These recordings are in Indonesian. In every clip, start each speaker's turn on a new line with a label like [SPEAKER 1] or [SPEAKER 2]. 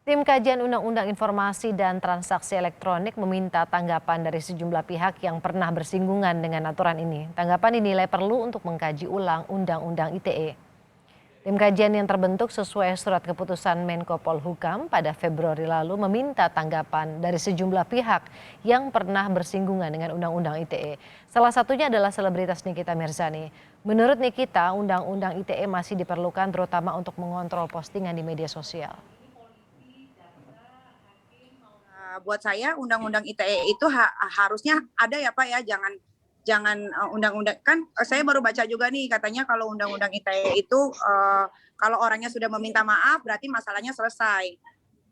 [SPEAKER 1] Tim kajian Undang-Undang Informasi dan Transaksi Elektronik meminta tanggapan dari sejumlah pihak yang pernah bersinggungan dengan aturan ini. Tanggapan dinilai perlu untuk mengkaji ulang Undang-Undang ITE. Tim kajian yang terbentuk sesuai surat keputusan Menko Polhukam pada Februari lalu meminta tanggapan dari sejumlah pihak yang pernah bersinggungan dengan Undang-Undang ITE. Salah satunya adalah selebritas Nikita Mirzani. Menurut Nikita, Undang-Undang ITE masih diperlukan terutama untuk mengontrol postingan di media sosial.
[SPEAKER 2] Buat saya undang-undang ITE itu harusnya ada ya Pak ya, jangan undang-undang kan saya baru baca juga nih katanya kalau undang-undang ITE itu kalau orangnya sudah meminta maaf berarti masalahnya selesai.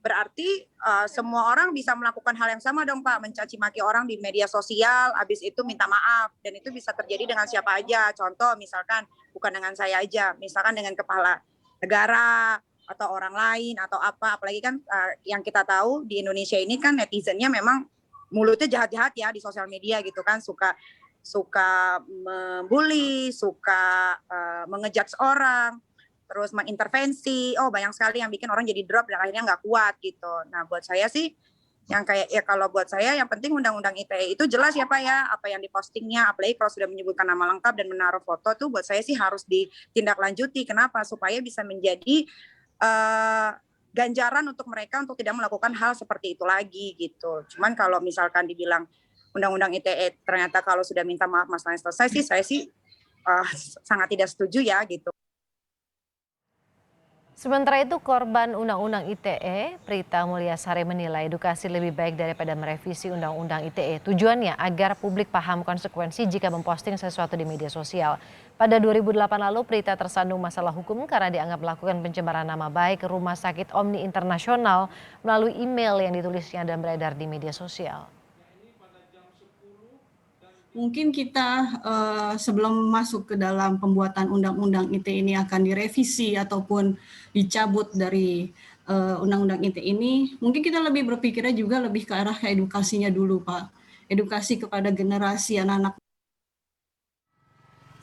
[SPEAKER 2] Berarti semua orang bisa melakukan hal yang sama dong Pak, mencaci maki orang di media sosial, habis itu minta maaf, dan itu bisa terjadi dengan siapa aja. Contoh misalkan bukan dengan saya aja, misalkan dengan kepala negara atau orang lain atau apa, apalagi kan yang kita tahu di Indonesia ini kan netizennya memang mulutnya jahat-jahat ya di sosial media gitu kan, suka membuli, suka mengejudge orang, terus mengintervensi, banyak sekali yang bikin orang jadi drop dan akhirnya nggak kuat gitu. Nah buat saya sih yang kayak ya kalau buat saya yang penting undang-undang ITE itu jelas ya Pak ya, apa yang dipostingnya, apalagi kalau sudah menyebutkan nama lengkap dan menaruh foto tuh buat saya sih harus ditindaklanjuti. Kenapa? Supaya bisa menjadi ganjaran untuk mereka untuk tidak melakukan hal seperti itu lagi gitu. Cuman kalau misalkan dibilang undang-undang ITE ternyata kalau sudah minta maaf masalahnya selesai sih, saya sih sangat tidak setuju ya gitu.
[SPEAKER 1] Sementara itu korban Undang-Undang ITE, Prita Mulyasari menilai edukasi lebih baik daripada merevisi Undang-Undang ITE. Tujuannya agar publik paham konsekuensi jika memposting sesuatu di media sosial. Pada 2008 lalu Prita tersandung masalah hukum karena dianggap melakukan pencemaran nama baik Rumah Sakit Omni Internasional melalui email yang ditulisnya dan beredar di media sosial.
[SPEAKER 3] Mungkin kita sebelum masuk ke dalam pembuatan undang-undang ITE ini akan direvisi ataupun dicabut dari undang-undang ITE ini, mungkin kita lebih berpikirnya juga lebih ke arah edukasinya dulu Pak. Edukasi kepada generasi anak-anak.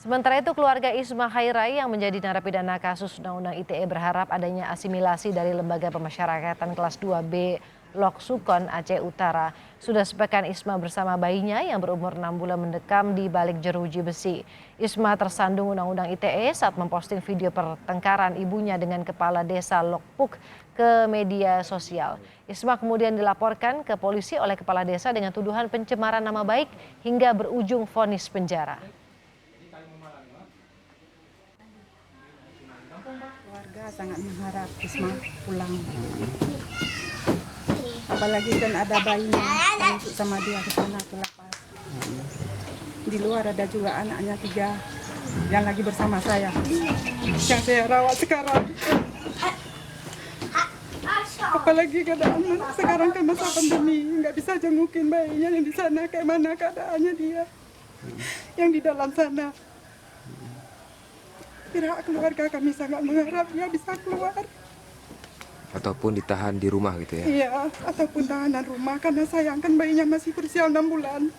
[SPEAKER 1] Sementara itu keluarga Isma Khairai yang menjadi narapidana kasus Undang-Undang ITE berharap adanya asimilasi dari Lembaga Pemasyarakatan kelas 2B Lok Sukon Aceh Utara. Sudah sepekan Isma bersama bayinya yang berumur 6 bulan mendekam di balik jeruji besi. Isma tersandung Undang-Undang ITE saat memposting video pertengkaran ibunya dengan kepala desa Lokpuk ke media sosial. Isma kemudian dilaporkan ke polisi oleh kepala desa dengan tuduhan pencemaran nama baik hingga berujung vonis penjara.
[SPEAKER 4] Warga sangat mengharap Isma pulang. Apalagi kan ada bayinya sama dia ke sana ke lapas. Di luar ada juga anaknya 3 yang lagi bersama saya. Yang saya rawat sekarang. Apalagi keadaan sekarang kan masa pandemi, nggak bisa jengukin bayinya yang di sana, kayak mana keadaannya dia yang di dalam sana. Pihak keluarga kami sangat mengharap dia bisa keluar.
[SPEAKER 5] Ataupun ditahan di rumah gitu ya?
[SPEAKER 4] Iya, ataupun tahanan rumah karena sayang kan bayinya masih berusia 6 bulan.